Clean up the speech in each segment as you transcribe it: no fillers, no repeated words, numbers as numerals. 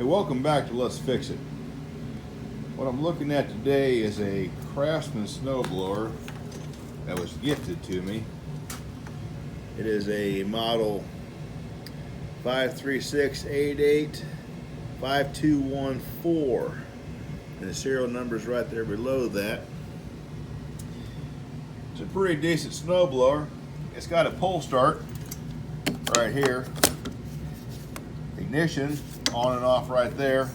Hey, welcome back to Let's Fix It. What I'm looking at today is a Craftsman snowblower that was gifted to me. It is a model 536885214, and the serial number is right there below that. It's a pretty decent snowblower. It's got a pull start right here, ignition on and off right there,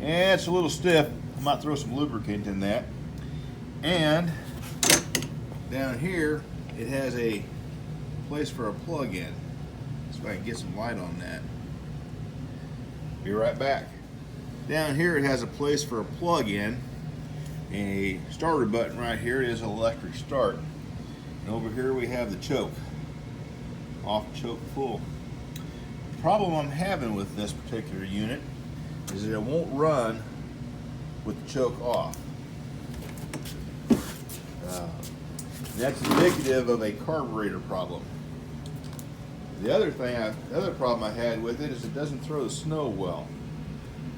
and it's a little stiff. I might throw some lubricant in that. And down here it has a place for a plug-in, so I can get some light on that. Be right back. Down here it has a place for a plug-in, a starter button right here. It is an electric start, and over here we have the choke, off, choke, full. The problem I'm having with this particular unit is that it won't run with the choke off. That's indicative of a carburetor problem. The other problem I had with it is it doesn't throw the snow well.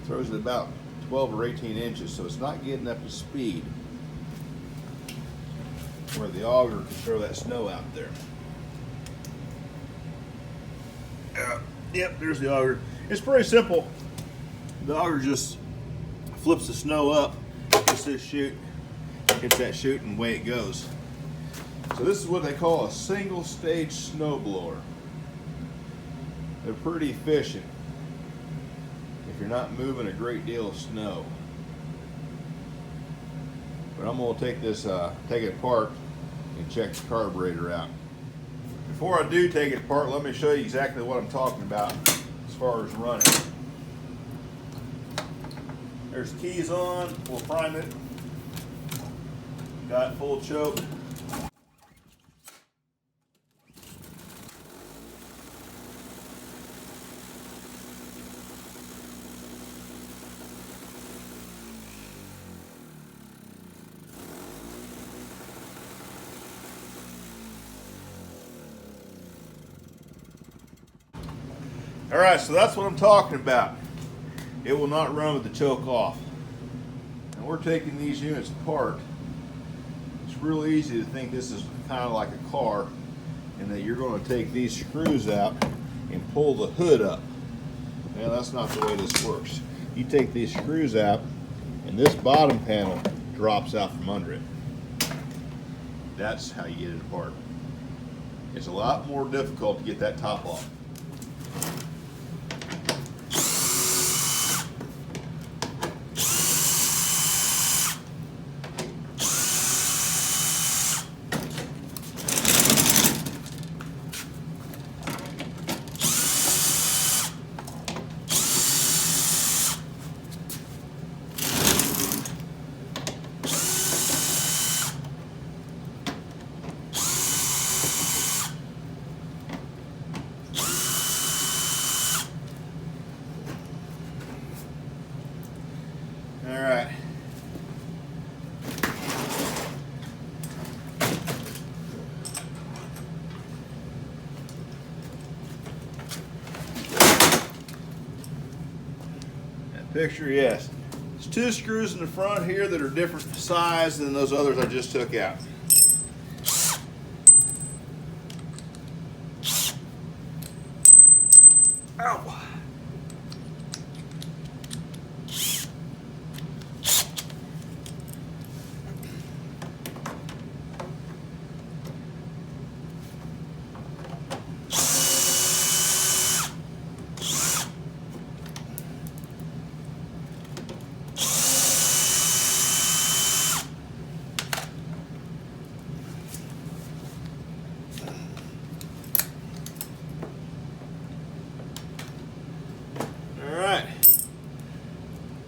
It throws it about 12 or 18 inches, so it's not getting up to speed where the auger can throw that snow out there. Yep, there's the auger. It's pretty simple. The auger just flips the snow up, hits this chute, hits that chute, and away it goes. So this is what they call a single stage snow blower. They're pretty efficient if you're not moving a great deal of snow. But I'm going to take this, take it apart and check the carburetor out. Before I do take it apart, let me show you exactly what I'm talking about as far as running. There's keys on, we'll prime it. Got full choke. Alright, so that's what I'm talking about. It will not run with the choke off. And we're taking these units apart. It's real easy to think this is kind of like a car, and that you're going to take these screws out and pull the hood up. Now that's not the way this works. You take these screws out and this bottom panel drops out from under it. That's how you get it apart. It's a lot more difficult to get that top off. Alright. That picture, yes. There's two screws in the front here that are different size than those others I just took out. Ow!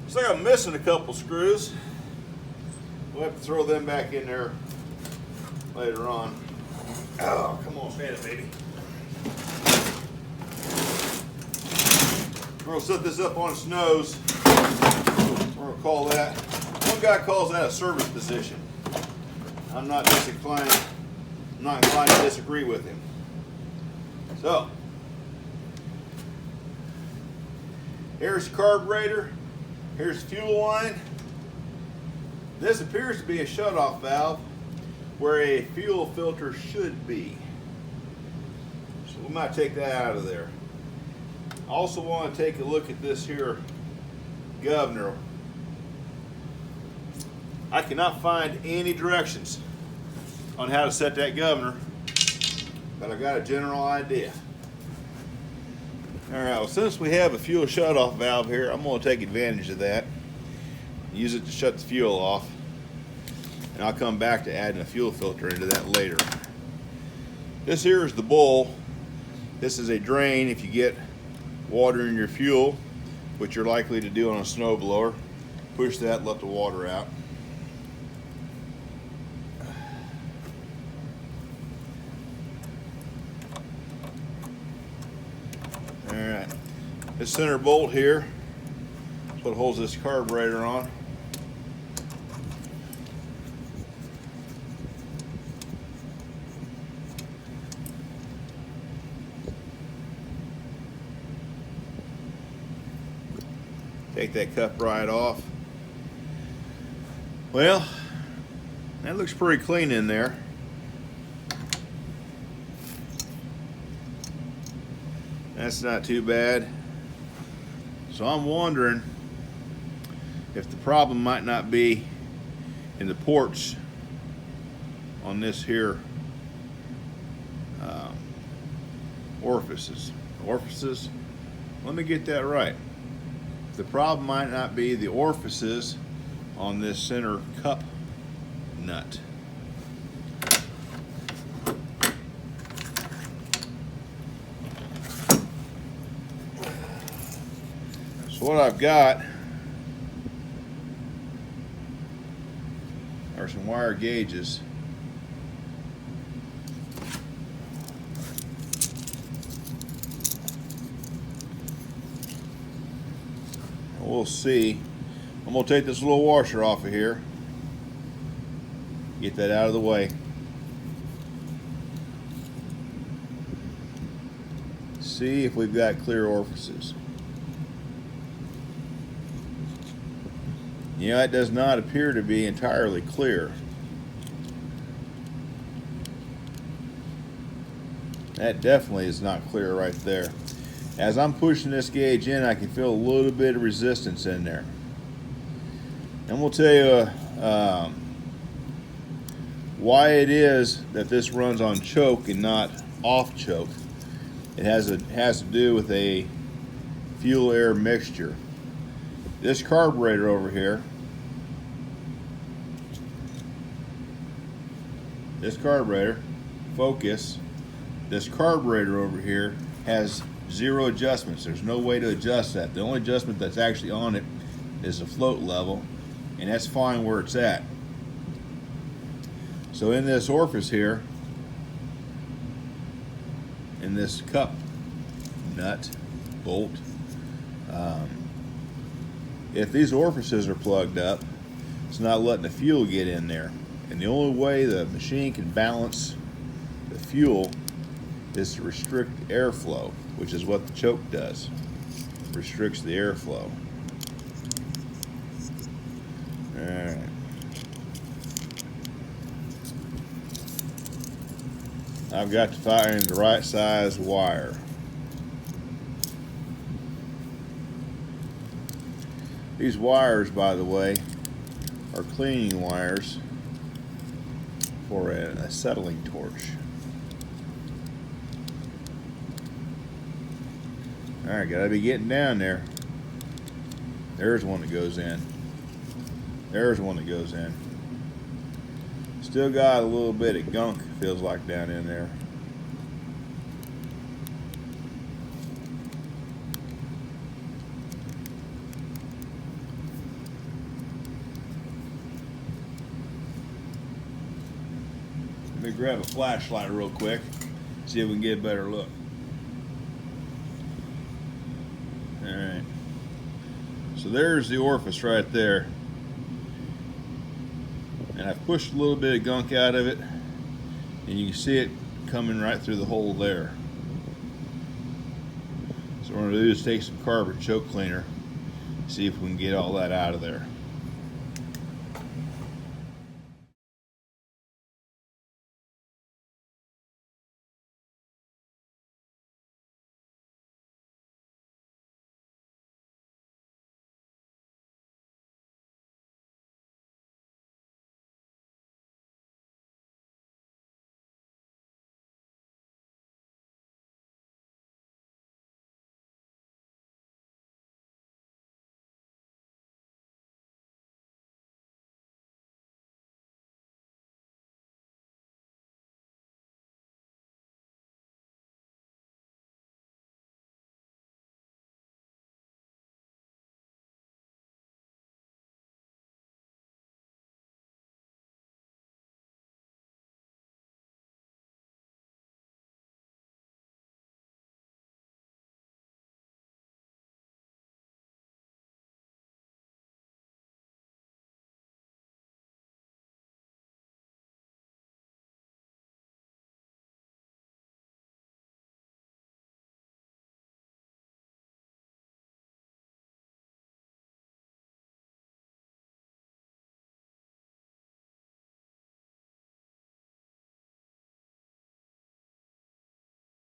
Looks like I'm missing a couple screws. We'll have to throw them back in there later on. Oh, come on, stand it, baby. We're going to set this up on its nose. We're going to call that, one guy calls that a service position. I'm not inclined to disagree with him. So, Here's the carburetor. Here's the fuel line. This appears to be a shutoff valve where a fuel filter should be. So we might take that out of there. I also want to take a look at this here governor. I cannot find any directions on how to set that governor, but I got a general idea. All right, well, since we have a fuel shutoff valve here, I'm going to take advantage of that. Use it to shut the fuel off, and I'll come back to adding a fuel filter into that later. This here is the bowl. This is a drain if you get water in your fuel, which you're likely to do on a snowblower. Push that, let the water out. Alright, this center bolt here is what holds this carburetor on. Take that cup right off. Well, that looks pretty clean in there. That's not too bad. So I'm wondering if the problem might not be in the ports on this here orifices. Orifices? Let me get that right. The problem might not be the orifices on this center cup nut. So what I've got are some wire gauges. We'll see. I'm going to take this little washer off of here. Get that out of the way. See if we've got clear orifices. Yeah, it does not appear to be entirely clear. That definitely is not clear right there. As I'm pushing this gauge in, I can feel a little bit of resistance in there. And we'll tell you why it is that this runs on choke and not off choke. It has to do with a fuel air mixture. This carburetor over here, this carburetor, focus, this carburetor over here has zero adjustments. There's no way to adjust that. The only adjustment that's actually on it is the float level, and that's fine where it's at. So in this orifice here, in this cup nut, bolt, if these orifices are plugged up, it's not letting the fuel get in there. And the only way the machine can balance the fuel is to restrict airflow, which is what the choke does. Restricts the airflow. Alright. I've got to find the right size wire. These wires, by the way, are cleaning wires for an acetylene torch. Alright, gotta be getting down there. There's one that goes in. There's one that goes in. Still got a little bit of gunk, feels like, down in there. Let me grab a flashlight real quick, see if we can get a better look. Alright. So there's the orifice right there. And I've pushed a little bit of gunk out of it, and you can see it coming right through the hole there. So what we're going to do is take some carburetor choke cleaner, see if we can get all that out of there.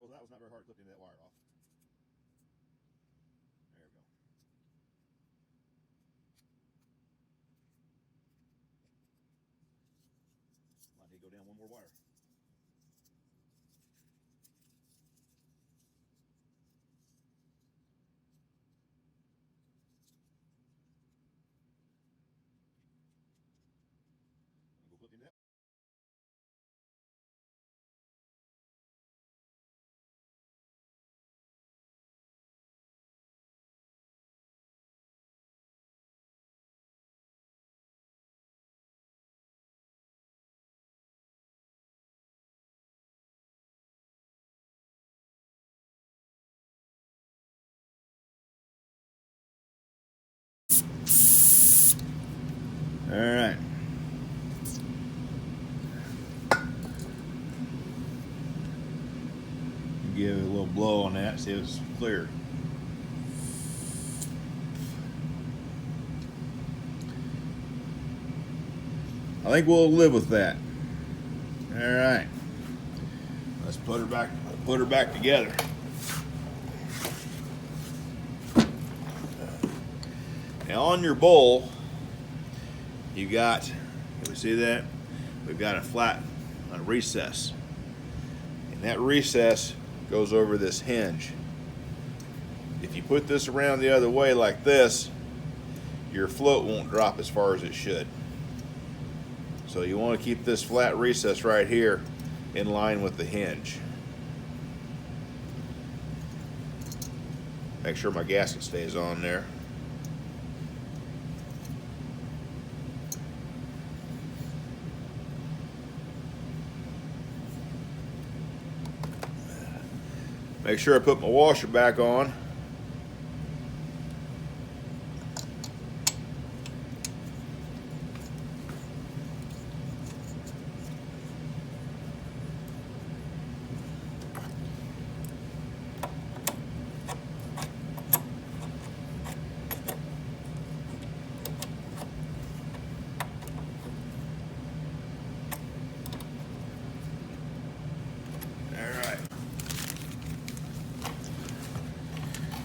Well, that was not very hard clipping that wire off. There we go. I need to go down one more wire. Go clipping that. All right. Give it a little blow on that, see if it's clear. I think we'll live with that. All right. Let's put her back together. Now on your bowl, you got, can we see that? We've got a recess. And that recess goes over this hinge. If you put this around the other way like this, your float won't drop as far as it should. So you want to keep this flat recess right here in line with the hinge. Make sure my gasket stays on there. Make sure I put my washer back on.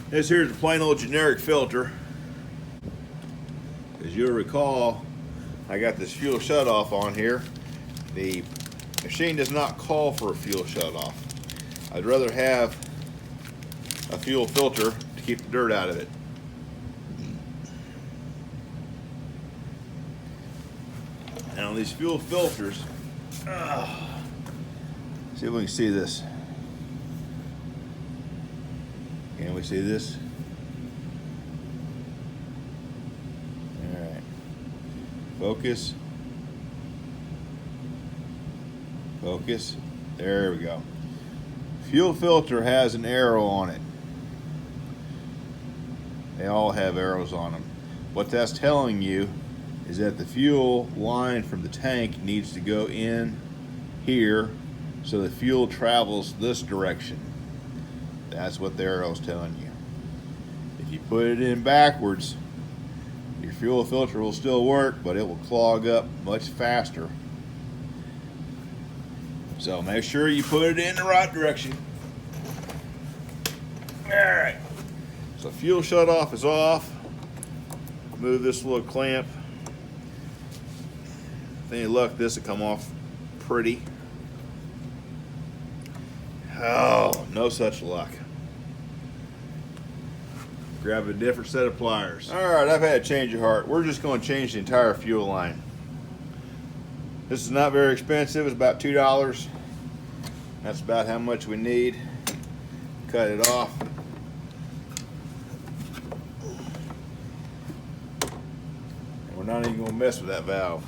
This here's a plain old generic filter. As you'll recall, I got this fuel shutoff on here. The machine does not call for a fuel shutoff. I'd rather have a fuel filter to keep the dirt out of it. And on these fuel filters, see if we can see this. Can we see this? All right. Focus. Focus. There we go. Fuel filter has an arrow on it. They all have arrows on them. What that's telling you is that the fuel line from the tank needs to go in here so the fuel travels this direction. That's what the arrow's telling you. you put it in backwards, your fuel filter will still work, but it will clog up much faster. So make sure you put it in the right direction. Alright, so fuel shut off is off. Move this little clamp. With any luck, this will come off pretty. Oh, no such luck. Grab a different set of pliers. Alright, I've had a change of heart. We're just going to change the entire fuel line. This is not very expensive. It's about $2. That's about how much we need. Cut it off. And we're not even going to mess with that valve.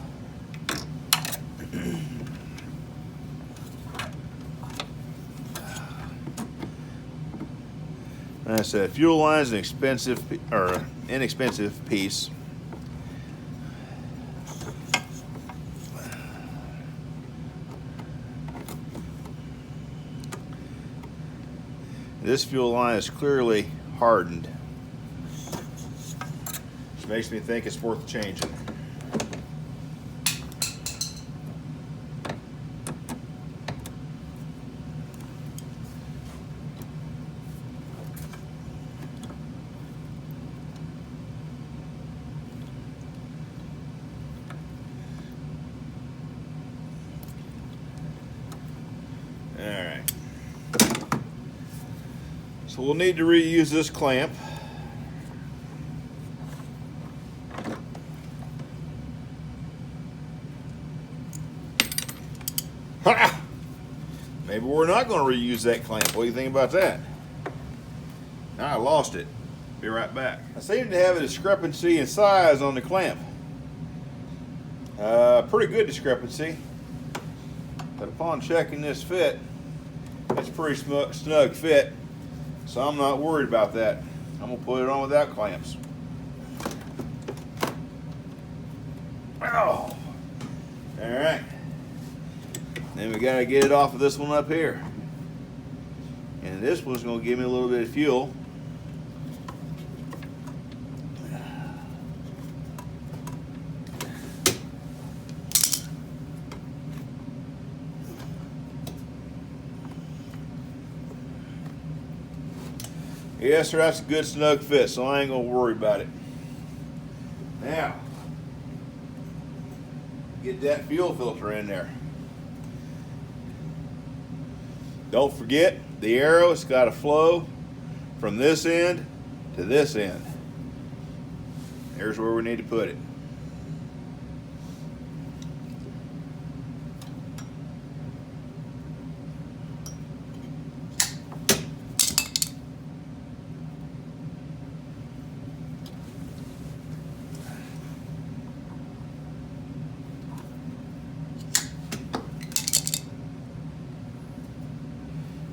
Like I said, fuel line is an expensive or inexpensive piece. This fuel line is clearly hardened, which makes me think it's worth changing. Alright. So we'll need to reuse this clamp. Ha! Maybe we're not going to reuse that clamp. What do you think about that? Now I lost it. Be right back. I seem to have a discrepancy in size on the clamp. Pretty good discrepancy. But upon checking this fit, it's a pretty snug fit. So I'm not worried about that. I'm going to put it on without clamps. Oh! Alright. Then we got to get it off of this one up here. And this one's going to give me a little bit of fuel. Yes, sir, that's a good snug fit, so I ain't gonna worry about it. Now, get that fuel filter in there. Don't forget, the arrow's got to flow from this end to this end. Here's where we need to put it.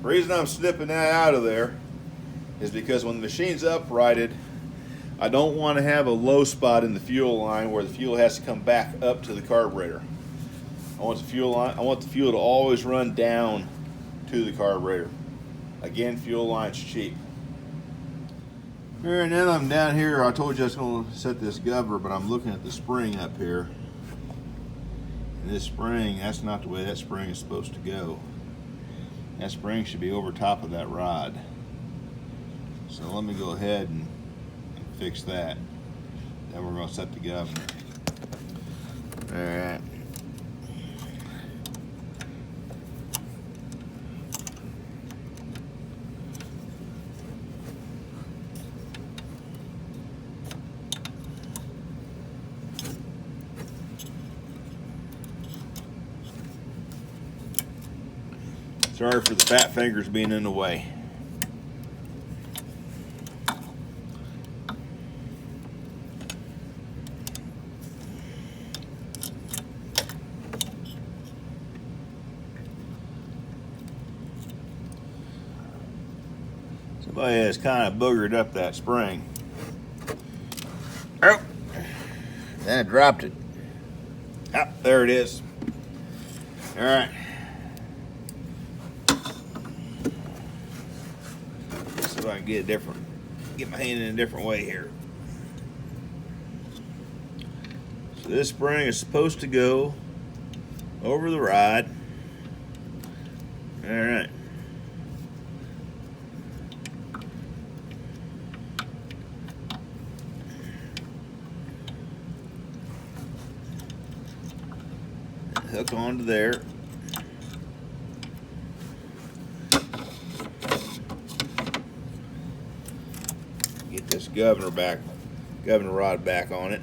The reason I'm snipping that out of there is because when the machine's uprighted, I don't want to have a low spot in the fuel line where the fuel has to come back up to the carburetor. I want the fuel to always run down to the carburetor. Again, fuel line's cheap. Alright, now that I'm down here, I told you I was going to set this governor, but I'm looking at the spring up here. And this spring, that's not the way that spring is supposed to go. That spring should be over top of that rod. So let me go ahead and fix that. Then we're going to set the governor. Alright. Sorry for the fat fingers being in the way. Somebody has kind of boogered up that spring. Oh, then I dropped it. Oh, there it is. All right. See if I can get a different get my hand in a different way here. So this spring is supposed to go over the rod. All right. Hook onto there. Get this governor rod back on it.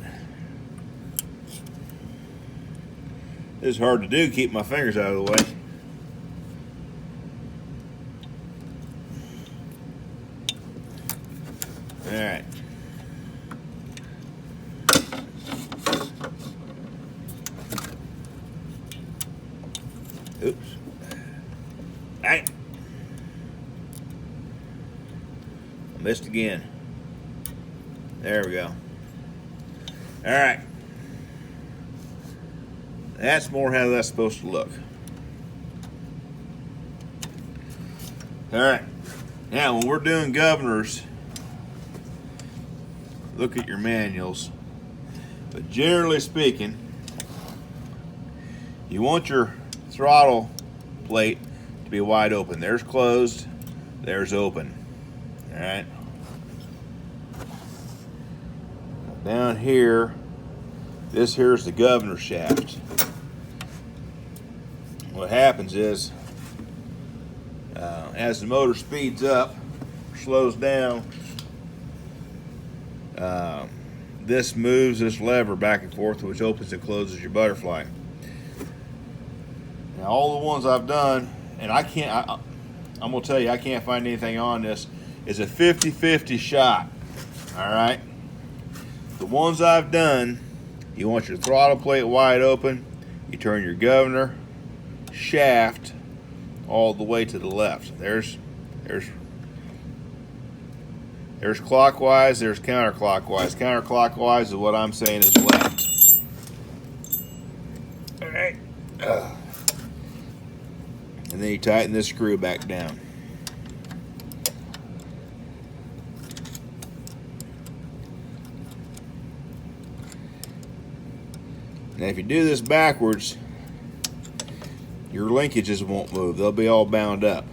This is hard to do, keep my fingers out of the way. All right. Oops. Dang. I missed again. There we go. All right. That's more how that's supposed to look. All right. Now, when we're doing governors, look at your manuals. But generally speaking, you want your throttle plate to be wide open. There's closed, there's open. All right. Down here, this here is the governor shaft. What happens is, as the motor speeds up, slows down, this moves this lever back and forth, which opens and closes your butterfly. Now, all the ones I've done, and I'm gonna tell you, I can't find anything on this, is a 50-50 shot. All right. The ones I've done, you want your throttle plate wide open, you turn your governor shaft all the way to the left. There's clockwise, there's counterclockwise. Counterclockwise is what I'm saying is left. All right. And then you tighten this screw back down. Now if you do this backwards, your linkages won't move. They'll be all bound up.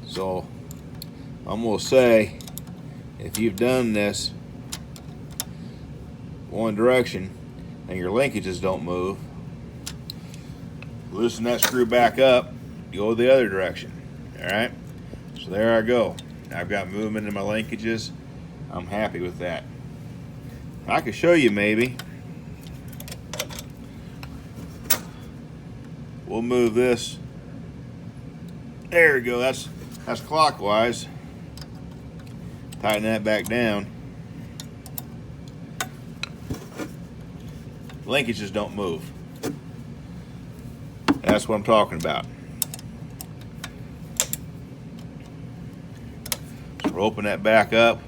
So I'm going to say, if you've done this one direction and your linkages don't move, loosen that screw back up, go the other direction. All right. So there I go. I've got movement in my linkages. I'm happy with that. I could show you maybe. We'll move this. There we go. That's clockwise. Tighten that back down. Linkages don't move. That's what I'm talking about. So we'll open that back up.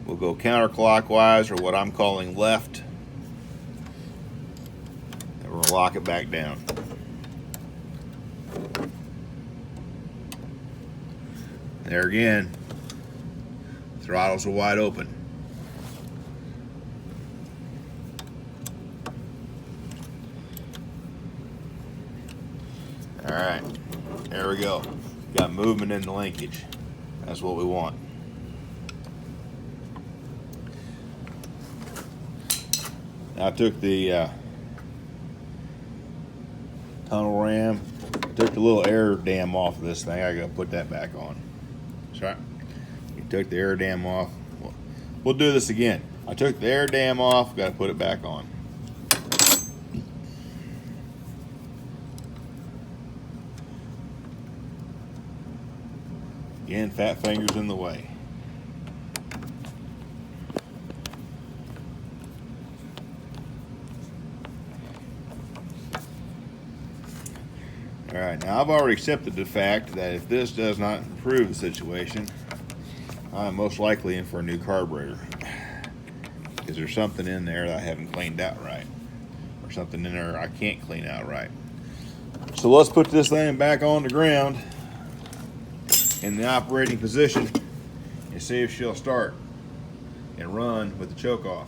We'll go counterclockwise, or what I'm calling left. And we'll lock it back down. There again, throttles are wide open. All right, there we go. Got movement in the linkage. That's what we want. Now I took the tunnel ram, took the little air dam off of this thing. I gotta put that back on. Sorry, you took the air dam off. We'll do this again. I took the air dam off, gotta put it back on. Again, fat fingers in the way. All right, now I've already accepted the fact that if this does not improve the situation, I'm most likely in for a new carburetor, because there's something in there that I haven't cleaned out right, or something in there I can't clean out right. So let's put this thing back on the ground in the operating position and see if she'll start and run with the choke off.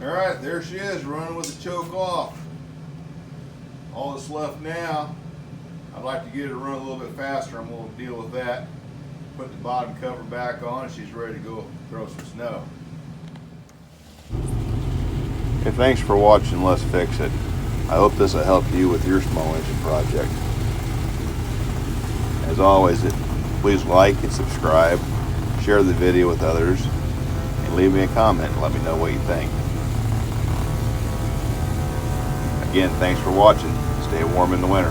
Alright, there she is, running with the choke off. All that's left now, I'd like to get her to run a little bit faster. I'm going to deal with that. Put the bottom cover back on, and she's ready to go throw some snow. Hey, thanks for watching Let's Fix It. I hope this will help you with your small engine project. As always, please like and subscribe, share the video with others, and leave me a comment and let me know what you think. Again, thanks for watching. Stay warm in the winter.